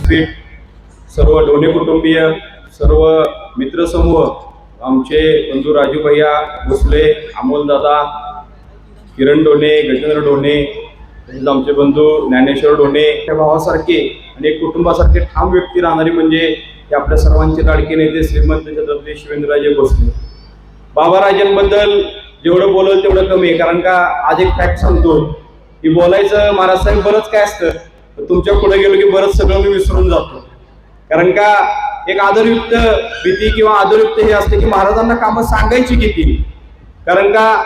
व्यासपीठ, सर्व डोणे कुटुंबीय, सर्व मित्रसमूह, आमचे बंधू राजू भैया भोसले, अमोल दादा, किरण डोणे, गजेंद्र डोणे, आमचे बंधू ज्ञानेश्वर डोणे, या भावासारखे आणि एक कुटुंबासारखे ठाम व्यक्ती राहणारी म्हणजे आपल्या सर्वांचे लाडके नेते श्रीमंत छत्रपती शिवेंद्रराजे भोसले. बाबाराजांबद्दल जेवढं बोलल तेवढं कमी आहे, कारण का आज एक फॅक्ट सांगतो की बोलायचं महाराज साहेब बरंच काय असतं, तुमच्या पुढे गेलो की बरंच सगळं मी विसरून जातो. कारण का एक आदरयुक्त भीती किंवा आदरयुक्त हे असते की महाराजांना कामं सांगायची किती. कारण का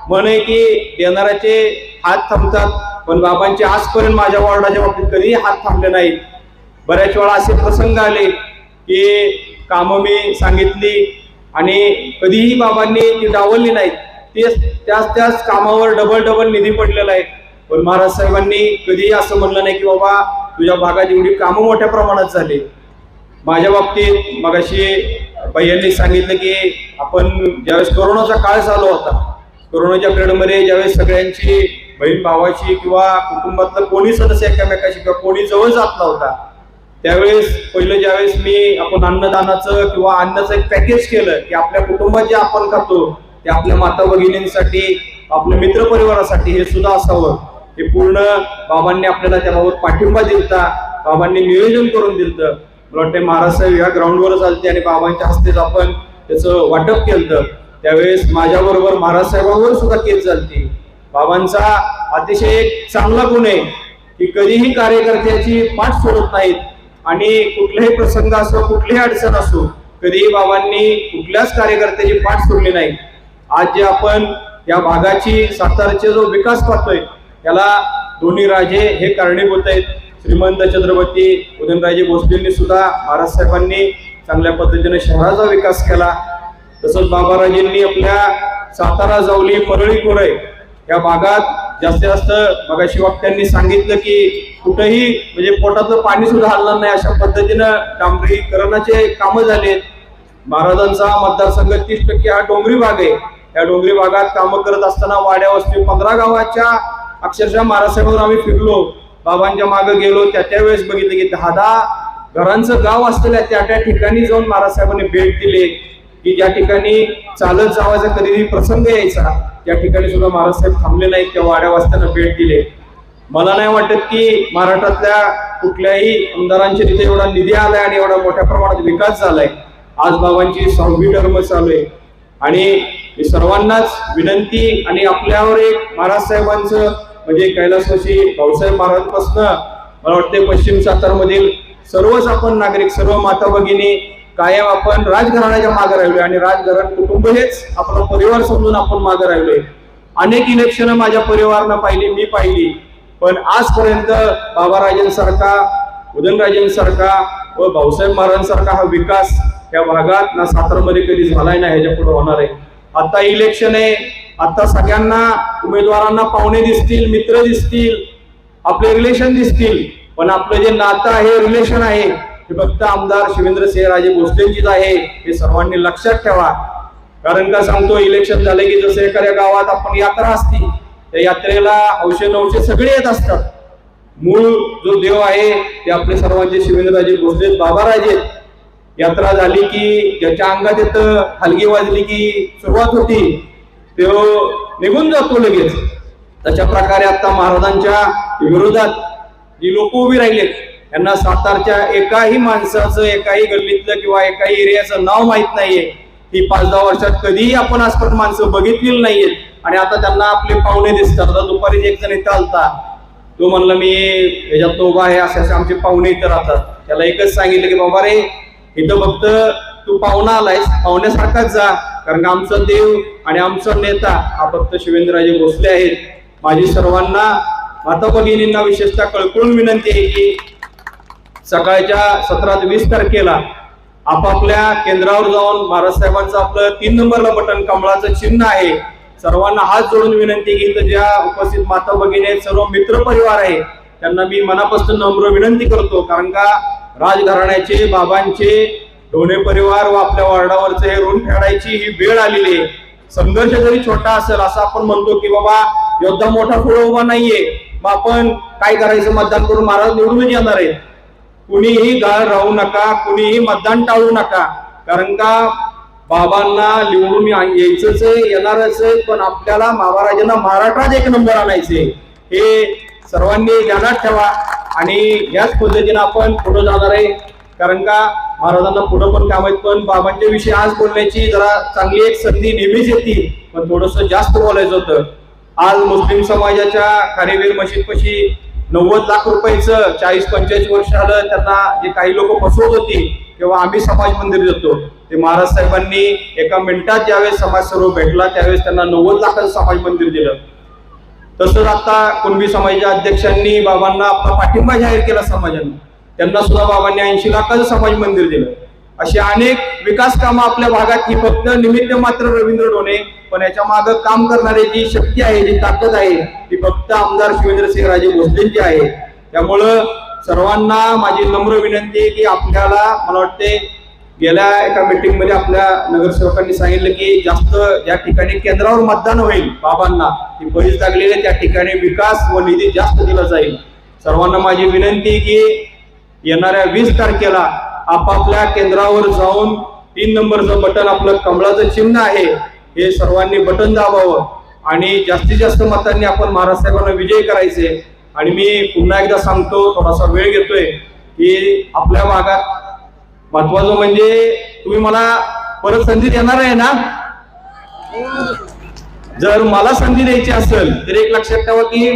म्हणे की देणाऱ्याचे हात थांबतात, पण बाबांचे आजपर्यंत माझ्या वॉर्डाच्या बाबतीत कधीही हात थांबले नाहीत. बऱ्याच वेळा असे प्रसंग आले की कामं मी सांगितली आणि कधीही बाबांनी ती डावलली नाहीत. त्याच कामावर डबल निधी पडलेला आहे, पण महाराज साहेबांनी कधीही असं म्हणलं नाही की बाबा तुझ्या भागात एवढी कामं मोठ्या प्रमाणात झाली. माझ्या बाबतीत मगाशी भैयांनी सांगितलं की आपण ज्यावेळेस कोरोनाचा काळ चालू होता, कोरोनाच्या पिरियडमध्ये ज्यावेळेस सगळ्यांची बहीण भावाची किंवा कुटुंबातलं कोणी सदस्य एकमेकाशी किंवा कोणी जवळ जात नव्हता, त्यावेळेस पहिलं ज्यावेळेस आपण अन्नदानाचं किंवा अन्नाचं एक पॅकेज केलं की आपल्या कुटुंबात जे आपण खातो ते आपल्या माता भगिनींसाठी, आपल्या मित्रपरिवारासाठी हे सुद्धा असावं, हे पूर्ण बाबांनी आपल्याला त्याबाबत पाठिंबा दिलता, बाबांनी नियोजन करून दिलतं. मला वाटतं महाराज साहेब या ग्राउंडवरच आलते आणि बाबांच्या हस्तेच आपण त्याचं वाटप केलं. त्यावेळेस माझ्याबरोबर महाराज साहेबांवर सुद्धा केस झालती. बाबांचा अतिशय एक चांगला गुण आहे की कधीही कार्यकर्त्याची पाठ सोडत नाहीत आणि कुठलाही प्रसंग असो, कुठलीही अडचण असो, कधीही बाबांनी कुठल्याच कार्यकर्त्याची पाठ सोडली नाही. आज जे आपण या भागाची सातारचा जो विकास पाहतोय त्याला दोन्ही राजे हे कारणीभूत आहेत. श्रीमंत छत्रपती उदयनराजे भोसलेंनी सुद्धा महाराज साहेबांनी चांगल्या पद्धतीने शहराचा विकास केला. तसंच बाबाराजेंनी आपल्या सातारा, जावली, परळी, कोरई या भागात जास्तीत जास्त मगाशी वक्त्यांनी सांगितलं की कुठेही म्हणजे पोटातलं पाणी सुद्धा हलणार नाही अशा पद्धतीनं डांबरीकरणाचे कामं झालेत. महाराजांचा मतदारसंघ 30% हा डोंगरी भाग आहे. या डोंगरी भागात कामं करत असताना वाड्या वस्ती 15 गावाच्या अक्षरशः महाराजसाहेबांवर आम्ही फिरलो, बाबांच्या मागे गेलो. त्यावेळेस बघितलं की 10 घरांचं गाव असलेल्या त्या ठिकाणी जाऊन महाराजसाहेबांनी भेट दिली की ज्या ठिकाणी चालत जावायचा कधीही प्रसंग यायचा त्या ठिकाणी सुद्धा महाराजसाहेब थांबले नाहीत, त्या वाड्या वस्त्यांना भेट दिले. मला नाही वाटत की महाराष्ट्रातल्या कुठल्याही आमदारांच्या तिथे एवढा निधी आलाय आणि एवढा मोठ्या प्रमाणात विकास झालाय. आज बाबांची 6वी टर्म चालू आहे आणि सर्वांनाच विनंती आणि आपल्यावर एक महाराज साहेबांचं म्हणजे कैलासवासी भाऊसाहेब महाराजांपासून मला वाटते पश्चिम सातारमधील सर्वच आपण नागरिक, सर्व माता भगिनी कायम आपण राजघराण्याच्या मागे राहिलोय आणि राजघराण कुटुंब हेच आपला परिवार समजून आपण मागे राहिलोय. अनेक इलेक्शन माझ्या परिवारानं पाहिली, मी पाहिली, पण आजपर्यंत बाबाराजांसारखा, उदयनराजेंसारखा व भाऊसाहेब महाराजांसारखा हा विकास या भागात ना सातारमध्ये कधी झालाय ना ह्याच्या पुढे होणार आहे. आता इलेक्शन आहे, आता सगळ्यांना उमेदवारांना पाहुणे दिसतील, मित्र दिसतील, आपले रिलेशन दिसतील, पण आपलं जे नातं आहे, रिलेशन आहे हे फक्त आमदार शिवेंद्रसिंहराजे भोसलेंचीच आहे हे सर्वांनी लक्षात ठेवा. कारण का सांगतो, इलेक्शन झाले की जसं एखाद्या गावात आपण यात्रा असती, त्या यात्रेला हौशे नवशे सगळे येत असतात. मूळ जो देव आहे ते आपले सर्वांचे शिवेंद्रराजे भोसले बाबाराजे. यात्रा झाली की ज्याच्या अंगात येतं, हलगी वाजली की सुरुवात होती, तो निघून जातो लगेच. तशा प्रकारे आता महाराजांच्या विरोधात जी लोक उभी राहिलेत यांना सातारच्या एकाही माणसाचं, एकाही गल्लीतलं किंवा एकाही एरियाचं नाव माहित नाहीये. ही 5-10 वर्षात कधीही आपण आजपर्यंत माणसं बघितलेली नाहीयेत आणि आता त्यांना आपले पाहुणे दिसतात. आता दुपारी एक जण इथं आलता, तो म्हणला मी ह्याच्यात उभा आहे, असे आमचे पाहुणे इथं राहतात. त्याला एकच सांगितलं की बाबा रे, इथं फक्त तू पाहुणा आलायस, पाहुण्यासारखाच जा, कारण का आमचा देव आणि आमचा नेता हा फक्त शिवेंद्रराजे भोसले आहेत. माझी सर्वांना माता भगिनींना विशेषतः कळकळून विनंती आहे की सकाळच्या 17 ते 20 तारखेला आपापल्या केंद्रावर जाऊन महाराज साहेबांचं आपलं 3 नंबरला बटन, कमळाचं चिन्ह आहे, सर्वांना हात जोडून विनंती की ज्या उपस्थित माता भगिनी आहेत, सर्व मित्र परिवार आहे, त्यांना मी मनापासून नम्र विनंती करतो. कारण का राजघराण्याचे, बाबांचे डोणे परिवार व आपल्या वॉर्डावरचे हे ऋण फेडायची ही वेळ आलेली आहे. संघर्ष जरी छोटा असेल, असं आपण म्हणतो की बाबा योद्धा मोठा पुढे उभा नाहीये, मग आपण काय करायचं, मतदान करून महाराज निवडून येणार आहेत. कुणीही गाळ राहू नका, कुणीही मतदान टाळू नका. कारण का बाबांना निवडून यायचंच आहे, येणारच आहे, पण आपल्याला महाराजांना महाराष्ट्रात एक नंबर आणायचे हे सर्वांनी ध्यानात ठेवा. आणि याच पद्धतीने आपण पुढे जाणार आहे. कारण का महाराजांना पुढे पण काम आहेत, पण बाबांच्या विषयी आज बोलण्याची जरा चांगली एक संधी नेहमीच येते, पण थोडस जास्त बोलायचं होतं. आज मुस्लिम समाजाच्या खारेवीर मशीदपाशी 90 लाख रुपयाचं 40-45 वर्ष झालं त्यांना जे काही लोक फसवत होती, तेव्हा आम्ही समाज मंदिर देतो ते महाराज साहेबांनी एका मिनिटात ज्यावेळेस समाज सर्व भेटला त्यावेळेस त्यांना 90 लाखाचं समाज मंदिर दिलं. तसंच आता कुणबी समाजाच्या अध्यक्षांनी बाबांना आपला पाठिंबा जाहीर केला समाजाने, त्यांना सुद्धा बाबांनी 80 लाखाचं समाज मंदिर दिलं. अशी अनेक विकास कामं आपल्या भागात ही फक्त निमित्त मात्र रवींद्र ढोणे, पण याच्या मागे काम करणारी जी शक्ती आहे, जी ताकद आहे, ती फक्त आमदार शिवेंद्रसिंह राजे भोसलेंची आहे. त्यामुळं सर्वांना माझी नम्र विनंती आहे की आपल्याला, मला वाटते गेल्या एका मीटिंग मध्ये आपल्या नगरसेवकांनी सांगितलं की जास्त ज्या ठिकाणी केंद्रावर मतदान होईल बाबांना, ती बरीच लागलेली त्या ठिकाणी विकास व निधी जास्त दिला जाईल. सर्वांना माझी विनंती की येणाऱ्या 20 तारखेला आपापल्या केंद्रावर जाऊन 3 नंबरचं बटन, आपलं कमळाचं चिन्ह आहे, हे सर्वांनी बटन दाबावं आणि जास्तीत जास्त मतांनी आपण महाराज साहेबांना विजय करायचे. आणि मी पुन्हा एकदा सांगतो, थोडासा वेळ घेतोय, की आपल्या भागात महत्वाचं म्हणजे तुम्ही मला परत संधी देणार आहे ना. जर मला संधी द्यायची असेल तर एक लक्षात ठेवा की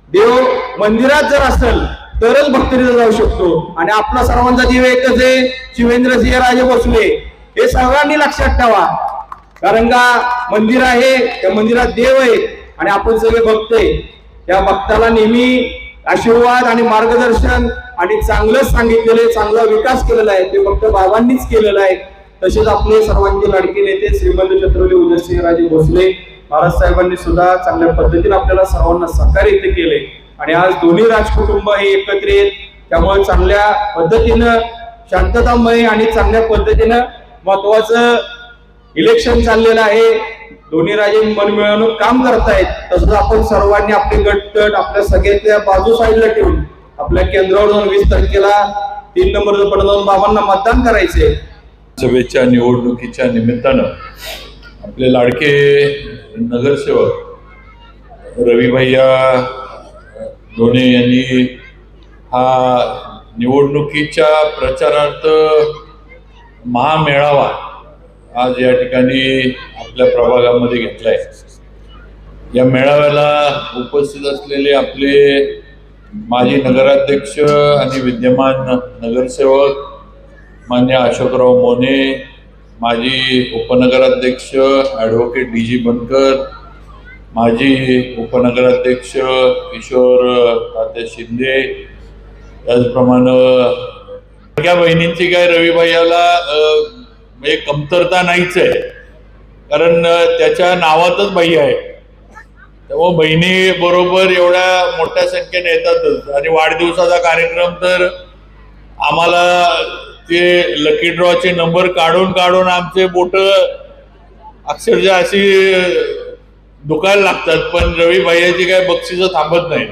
देव मंदिरात जर असेल तरच भक्तीला जाऊ शकतो. आणि आपला सर्वांचा देव एकच आहे, शिवेंद्रसिंह राजे भोसले, हे सर्वांनी लक्षात ठेवा. कारण का मंदिर आहे, त्या मंदिरात देव आहे आणि आपण सगळे भक्त आहे. त्या भक्ताला नेहमी आशीर्वाद आणि मार्गदर्शन आणि चांगलंच सांगितलेलं आहे, चांगला विकास केलेला आहे ते फक्त बाबांनीच केलेला आहे. तसेच आपले सर्वांचे लाडके नेते श्रीमंत छत्रपती उदयसिंह राजे भोसले महाराज साहेबांनी सुद्धा चांगल्या पद्धतीने आपल्याला सर्वांना सहकार्य केले. आणि आज दोन्ही राजकुटुंब हे एकत्र आहेत, त्यामुळे चांगल्या पद्धतीनं शांततामय आणि चांगल्या पद्धतीनं महत्वाचं इलेक्शन चाललेलं आहे. दोन्ही राजे मन मिळवून काम करतायत. तसंच आपण सर्वांनी आपले गटतट आपल्या सगळ्याच्या बाजू साईडला ठेवून आपल्या केंद्रावर जाऊन 20 तारखेला 3 नंबरचं बटन जाऊन बाबांना मतदान करायचे. सभेच्या निवडणुकीच्या निमित्तानं आपले लाडके नगरसेवक रविभैया ढोणे यांनी हा निवडणुकीच्या प्रचारार्थ महामेळावा आज या ठिकाणी आपल्या प्रभागामध्ये घेतलाय. या मेळाव्याला उपस्थित असलेले आपले माजी नगराध्यक्ष आणि विद्यमान नगरसेवक मान्य अशोकराव मोने, माजी उपनगराध्यक्ष ॲडव्होकेट डी.जी. बनकर, माजी उपनगराध्यक्ष किशोर तात्या शिंदे, त्याचप्रमाणे सगळ्या बहिणींची काय रविभैयाला म्हणजे कमतरता नाहीच आहे, कारण त्याच्या नावातच बाई आहे. त्यामुळे बहिणी बरोबर एवढ्या मोठ्या संख्येने येतातच. आणि वाढदिवसाचा कार्यक्रम तर आम्हाला ते लकी ड्रॉचे नंबर काढून काढून आमचे बोट अक्षरशः अशी दुखायला लागतात, पण रवी भैयाची काय बक्षिसं थांबत नाही.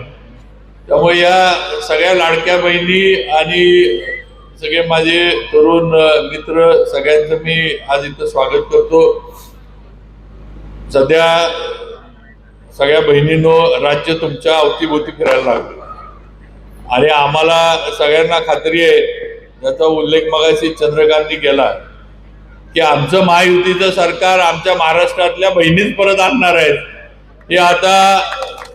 त्यामुळे या सगळ्या लाडक्या बहिणी आणि सगळे माझे तरुण मित्र सगळ्यांचं मी आज इथं स्वागत करतो. सध्या सगळ्या बहिणींनो राज्य तुमच्या अवतीभोवती फिरायला लागलं आणि आम्हाला सगळ्यांना खात्री आहे, त्याचा उल्लेख मगाशी चंद्रकांतनी केला, की आमचं महायुतीचं सरकार आमच्या महाराष्ट्रातल्या बहिणीच परत आणणार आहेत. हे आता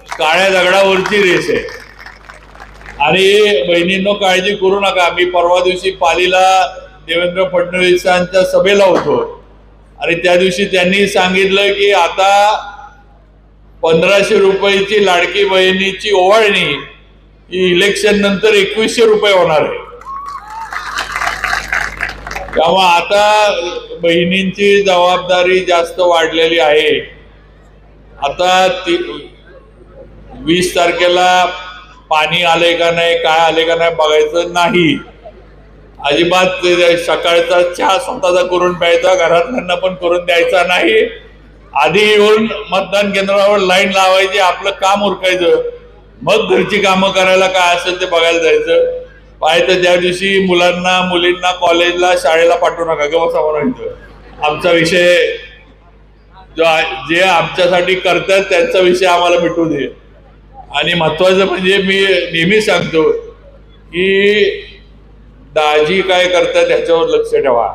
काळ्या दगडावरची रेस आहे. आणि बहिणींनो काळजी करू नका. मी परवा दिवशी पालीला देवेंद्र फडणवीसांच्या सभेला होतो आणि त्या दिवशी त्यांनी सांगितलं की आता 1500 रुपयाची लाडकी बहिणीची ओवाळणी ही इलेक्शन नंतर 2100 रुपये होणार आहे. त्यामुळे आता बहिणींची जबाबदारी जास्त वाढलेली आहे. आता 20 तारखेला पाणी आले का नाही, काय आले का नाही बघायचं नाही. अजिबात सकाळचा चहा स्वतःचा करून प्यायचा, घरातल्यांना पण करून द्यायचा नाही. आधी येऊन मतदान केंद्रावर लाईन लावायची, आपलं काम उरकायचं, मग घरची कामं करायला काय असेल ते बघायला जायचं. पाहिजे त्या दिवशी मुलांना मुलींना कॉलेजला शाळेला पाठवू नका किंवा समोर आमचा विषय जे आमच्यासाठी करतात त्यांचा विषय आम्हाला मिटू दे. आणि महत्वाचं म्हणजे मी नेहमी सांगतो की दाजी काय करतात ह्याच्यावर लक्ष ठेवा,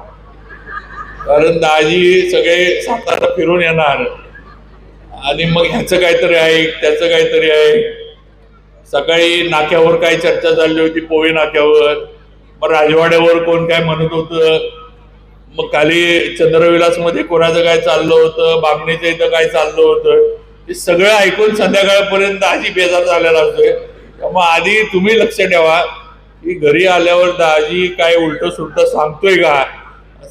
कारण दाजी सगळे सातारा फिरून येणार आणि मग ह्याचं काहीतरी आहे त्याचं काहीतरी आहे. सकाळी नाक्यावर काय चर्चा चालली होती पोळी नाक्यावर, मग राजवाड्यावर कोण काय म्हणत होतं, मग खाली चंद्रविलास मध्ये कोणाचं काय चाललं होतं, बामणीच्या इथं काय चाललं होतं, हे सगळं ऐकून संध्याकाळपर्यंत दाजी बेजार झालेला असतोय. मग आधी तुम्ही लक्ष ठेवा की घरी आल्यावर दाजी काय उलट सुलट सांगतोय का.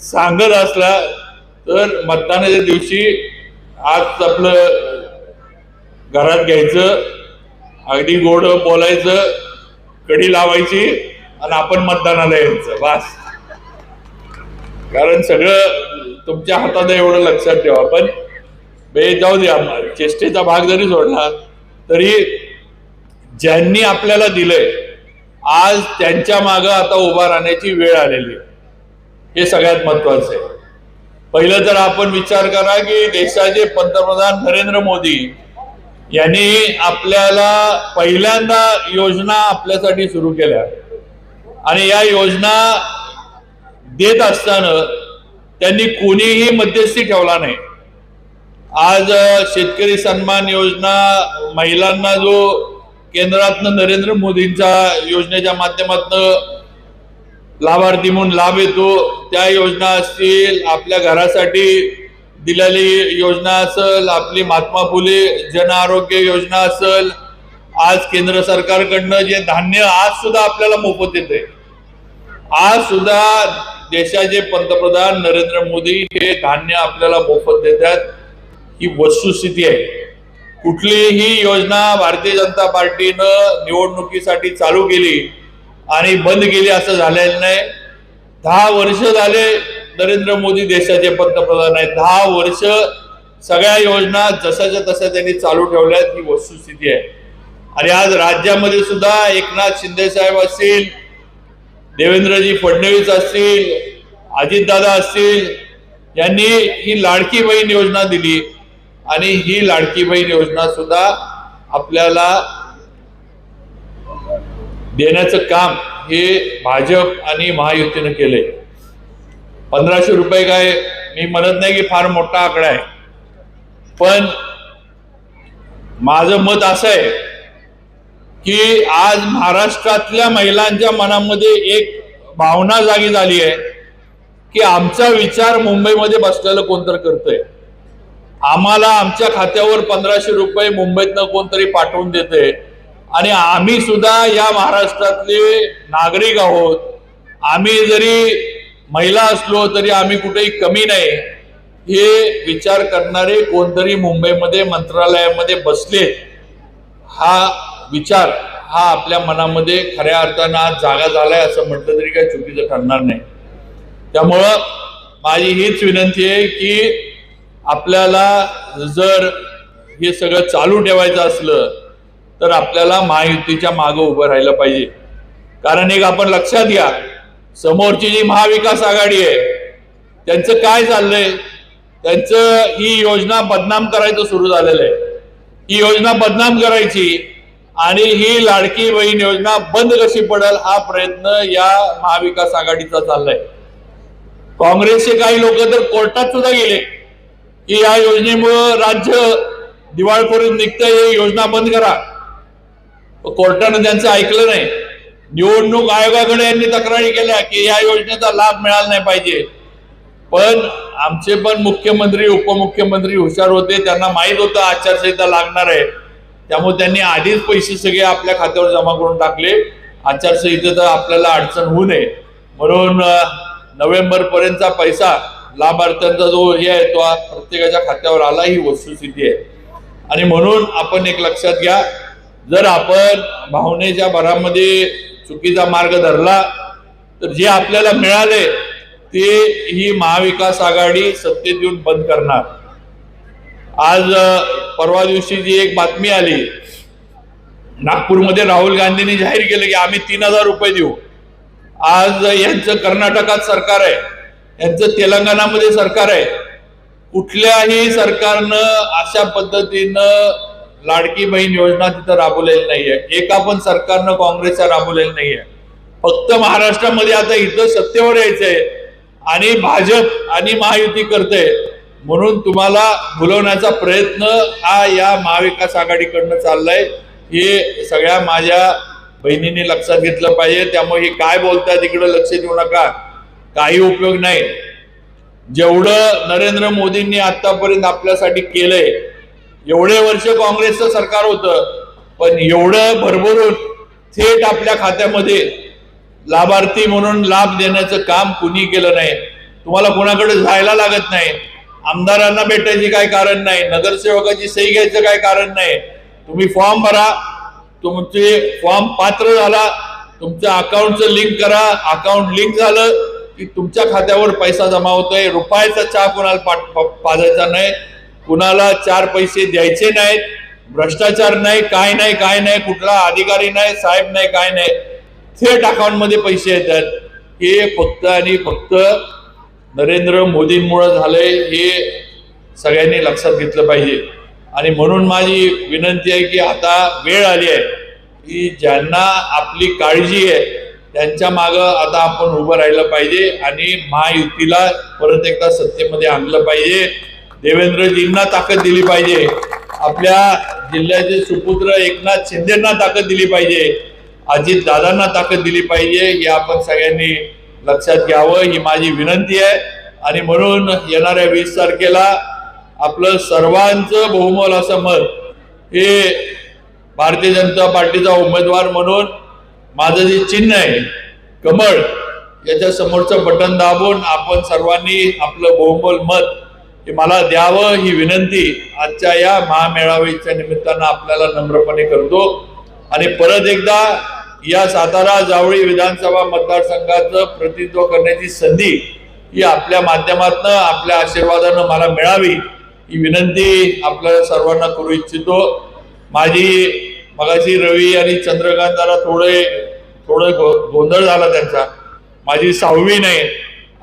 सांगत असला तर मतदानाच्या दिवशी आज आपलं घरात घ्यायचं, अगदी गोड बोलायचं, कडी लावायची आणि आपण मतदानाला यायचं बस. कारण सगळं तुमच्या हातात आहे एवढं लक्षात ठेवा. पण जाऊ द्या, चेष्टेचा भाग जरी सोडला तरी ज्यांनी आपल्याला दिलंय आज त्यांच्या मागं आता उभा राहण्याची वेळ आलेली आहे, हे सगळ्यात महत्वाचं आहे. पहिलं तर आपण विचार करा की देशाचे पंतप्रधान नरेंद्र मोदी यांनी आपल्याला पहिल्यांदा योजना आपल्यासाठी सुरू केल्या आणि या योजना देत असताना त्यांनी कोणीही मध्यस्थी ठेवला नाही. आज शेतकरी सन्मान योजना, महिलांना जो केंद्रातनं नरेंद्र मोदींच्या योजनेच्या माध्यमातून लाभार्थी म्हणून लाभ येतो, त्या योजना असतील, आपल्या घरासाठी दिलेली योजना असेल, आपली महात्मा फुले जन आरोग्य योजना असेल, आज केंद्र सरकारकडनं जे धान्य आज सुद्धा आपल्याला मोफत येते, आज सुद्धा देशाचे पंतप्रधान नरेंद्र मोदी हे धान्य आपल्याला मोफत देतात. ही वस्तुस्थिती आहे. कुठलीही योजना भारतीय जनता पार्टीनं निवडणुकीसाठी चालू केली आणि बंद केली असं झालेलं नाही. 10 वर्ष झाले नरेंद्र मोदी देशाचे पंतप्रधान आहेत. 10 वर्ष सगळ्या योजना जशाच्या तशा त्यांनी चालू ठेवल्यात, ही वस्तुस्थिती आहे. आणि आज राज्यामध्ये सुद्धा एकनाथ शिंदे साहेब असतील, देवेंद्रजी फडणवीस असतील, अजितदादा असतील, यांनी ही लाडकी बहीण योजना दिली आणि ही लाडकी बहीण योजना सुद्धा आपल्याला देण्याचं काम हे भाजप आणि महायुतीनं केले. 1500 रुपये काय मी म्हणत नाही की फार मोठा आकडा आहे, पण माझं मत असं आहे की आज महाराष्ट्रातल्या महिलांच्या मनामध्ये एक भावना जागी झाली आहे की आमचा विचार मुंबईमध्ये बसलेलं कोणतरी करतंय, आम्हाला आमच्या खात्यावर 1500 रुपये मुंबईतनं कोणतरी पाठवून देते आणि आम्ही सुद्धा या महाराष्ट्रातले नागरिक आहोत. आम्ही जरी महिला असलो तरी आम्ही कुठेही कमी नाही, हे विचार करणारे कोणतरी मुंबईमध्ये मंत्रालयामध्ये बसले. हा विचार हा आपल्या मनामध्ये खऱ्या अर्थानं आज जागा झालाय असं म्हटलं तरी काही चुकीचं ठरणार नाही. त्यामुळं माझी हीच विनंती आहे की आपल्याला जर हे सगळं चालू ठेवायचं असलं तर आपल्याला महायुतीच्या मागं उभं राहिलं पाहिजे. कारण एक आपण लक्षात घ्या, समोरची जी महाविकास आघाडी आहे त्यांचं काय चाललंय, त्यांचं ही योजना बदनाम करायचं सुरू झालेलं आहे. ही योजना बदनाम करायची आणि ही लाडकी बहीण योजना बंद कशी पडेल हा प्रयत्न या महाविकास आघाडीचा चाललाय. काँग्रेसचे काही लोक तर कोर्टात सुद्धा गेले की या योजनेमुळं राज्य दिवाळखोरीत निघतंय, ही योजना बंद करा. कोर्टानं त्यांचं ऐकलं नाही. निवडणूक आयोगाकडे यांनी तक्रारी केल्या की या योजनेचा लाभ मिळाला नाही पाहिजे. पण आमचे पण मुख्यमंत्री उपमुख्यमंत्री हुशार होते, त्यांना माहित होतं आचारसंहिता लागणार आहे, त्यामुळे त्यांनी आधीच पैसे सगळे आपल्या खात्यावर जमा करून टाकले. आचारसंहितेत आपल्याला अडचण होऊ नये म्हणून नोव्हेंबर पर्यंतचा पैसा लाभार्थ्यांचा जो हे आहे तो प्रत्येकाच्या खात्यावर आला, ही वस्तुस्थिती आहे. आणि म्हणून आपण एक लक्षात घ्या, जर आपण भावनेच्या भरामध्ये चुकीचा मार्ग धरला तर जे आपल्याला मिळाले ते ही महाविकास आघाडी सत्तेत येऊन बंद करणार. आज परवा दिवशी जी एक बातमी आली, नागपूरमध्ये राहुल गांधींनी जाहीर केलं की आम्ही 3000 रुपये देऊ. आज यांचं कर्नाटकात सरकार आहे, यांचं तेलंगणामध्ये सरकार आहे. कुठल्याही सरकारनं अशा पद्धतीनं लाडकी बहीण योजना तिथं राबवलेली नाहीये. एका पण सरकारनं काँग्रेसच्या राबवलेली नाहीये. फक्त महाराष्ट्रामध्ये आता इथं सत्तेवर यायचंय आणि भाजप आणि महायुती करते म्हणून तुम्हाला भुलवण्याचा प्रयत्न हा या महाविकास आघाडीकडनं चाललाय. हे सगळ्या माझ्या बहिणींनी लक्षात घेतलं पाहिजे. त्यामुळे हे काय बोलतात तिकडे लक्ष देऊ नका, काही उपयोग नाही. जेवढं नरेंद्र मोदींनी आतापर्यंत आपल्यासाठी केलंय, एवढे वर्ष काँग्रेसचं सरकार होतं, पण एवढं भरभरून थेट आपल्या खात्यामध्ये लाभार्थी म्हणून लाभ देण्याचं काम कुणी केलं नाही. तुम्हाला कोणाकडे जायला लागत नाही, आमदारांना भेटायची काय कारण नाही, नगरसेवकाची सही घ्यायचं काय कारण नाही. तुम्ही फॉर्म भरा, तुमचे फॉर्म पात्र झाला, तुमच्या अकाउंटचं लिंक करा, अकाउंट लिंक झालं की तुमच्या खात्यावर पैसा जमा होतोय. रुपयाचा चहा कुणाला पाजायचा नाही, कुणाला 4 पैसे द्यायचे नाहीत, भ्रष्टाचार नाही, काय नाही, काय नाही, कुठला अधिकारी नाही, साहेब नाही, काय नाही, थेट अकाउंट मध्ये पैसे येतात. हे फक्त आणि फक्त नरेंद्र मोदींमुळे झालंय, हे सगळ्यांनी लक्षात घेतलं पाहिजे. आणि म्हणून माझी विनंती आहे की आता वेळ आली आहे की ज्यांना आपली काळजी आहे त्यांच्या मागं आता आपण उभं राहिलं पाहिजे आणि महायुतीला परत एकदा सत्तेमध्ये आणलं पाहिजे. देवेंद्रजींना ताकद दिली पाहिजे, आपल्या जिल्ह्याचे सुपुत्र एकनाथ शिंदेंना ताकद दिली पाहिजे, अजित दादांना ताकद दिली पाहिजे. हे आपण सगळ्यांनी लक्षात घ्यावं, ही माझी विनंती आहे. आणि म्हणून येणाऱ्या 20 तारखेला आपलं सर्वांचं बहुमोल असं मत हे भारतीय जनता पार्टीचा उमेदवार म्हणून माझं जे चिन्ह आहे कमळ, याच्या समोरचं बटन दाबून आपण सर्वांनी आपलं बहुमोल मत हे मला द्यावं, ही विनंती आजच्या या महामेळाव्याच्या निमित्तानं आपल्याला नम्रपणे करतो. आणि परत एकदा या सातारा जावळी विधानसभा मतदारसंघाचं प्रतिनिधित्व करण्याची संधी ही आपल्या माध्यमातून आपल्या आशीर्वादानं मला मिळावी, ही विनंती आपल्याला सर्वांना करू इच्छितो. माझी मगाशी रवी आणि चंद्रकांत जरा थोडं गोंधळ झाला त्यांचा. माझी 6वी नाही,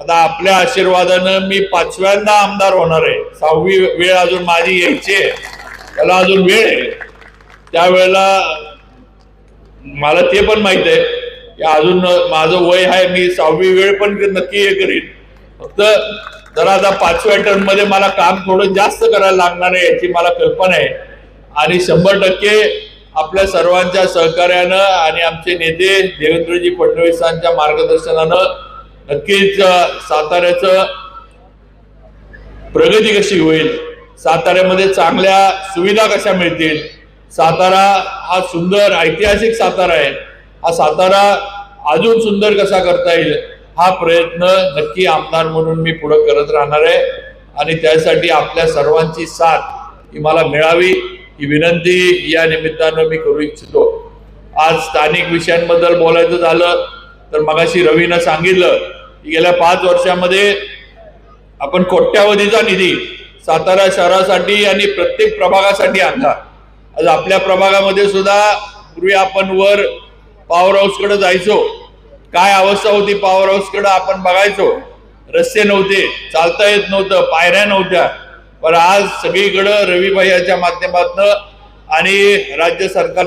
आता आपल्या आशीर्वादानं मी 5व्यांदा आमदार होणार आहे. 6वी वेळ अजून माझी यायची आहे, त्याला अजून वेळ आहे. त्यावेळेला मला ते पण माहित आहे की अजून माझं वय आहे, मी 6वी वेळ पण नक्की हे करीन. फक्त जरा आता 5व्या टर्म मध्ये मला काम थोडं जास्त करायला लागणार आहे याची मला कल्पना आहे. आणि 100% आपल्या सर्वांच्या सहकार्यानं आणि आमचे नेते देवेंद्रजी फडणवीसांच्या मार्गदर्शनानं नक्कीच साताऱ्याचं प्रगती कशी होईल, साताऱ्यामध्ये चांगल्या सुविधा कशा मिळतील, सातारा हा सुंदर ऐतिहासिक सातारा आहे, हा सातारा अजून सुंदर कसा करता येईल हा प्रयत्न नक्की आमदार म्हणून मी पुढे करत राहणार आहे. आणि त्यासाठी आपल्या सर्वांची साथ ही मला मिळावी, ही विनंती या निमित्तानं मी करू इच्छितो. आज स्थानिक विषयांबद्दल बोलायचं झालं तर मगाशी रवीनं सांगितलं की गेल्या 5 वर्षामध्ये आपण कोट्यावधीचा निधी सातारा शहरासाठी आणि प्रत्येक प्रभागासाठी आणला. आज आपल्या प्रभागामध्ये सुद्धा पूर्वी आपण वर पॉवर हाऊसकडे जायचो, काय अवस्था होती पॉवर हाऊसकडे आपण बघायचो, रस्ते नव्हते, चालता येत नव्हतं, पायऱ्या नव्हत्या. पण आज सगळीकडे रवी भैयाच्या माध्यमातून आणि राज्य सरकारच्या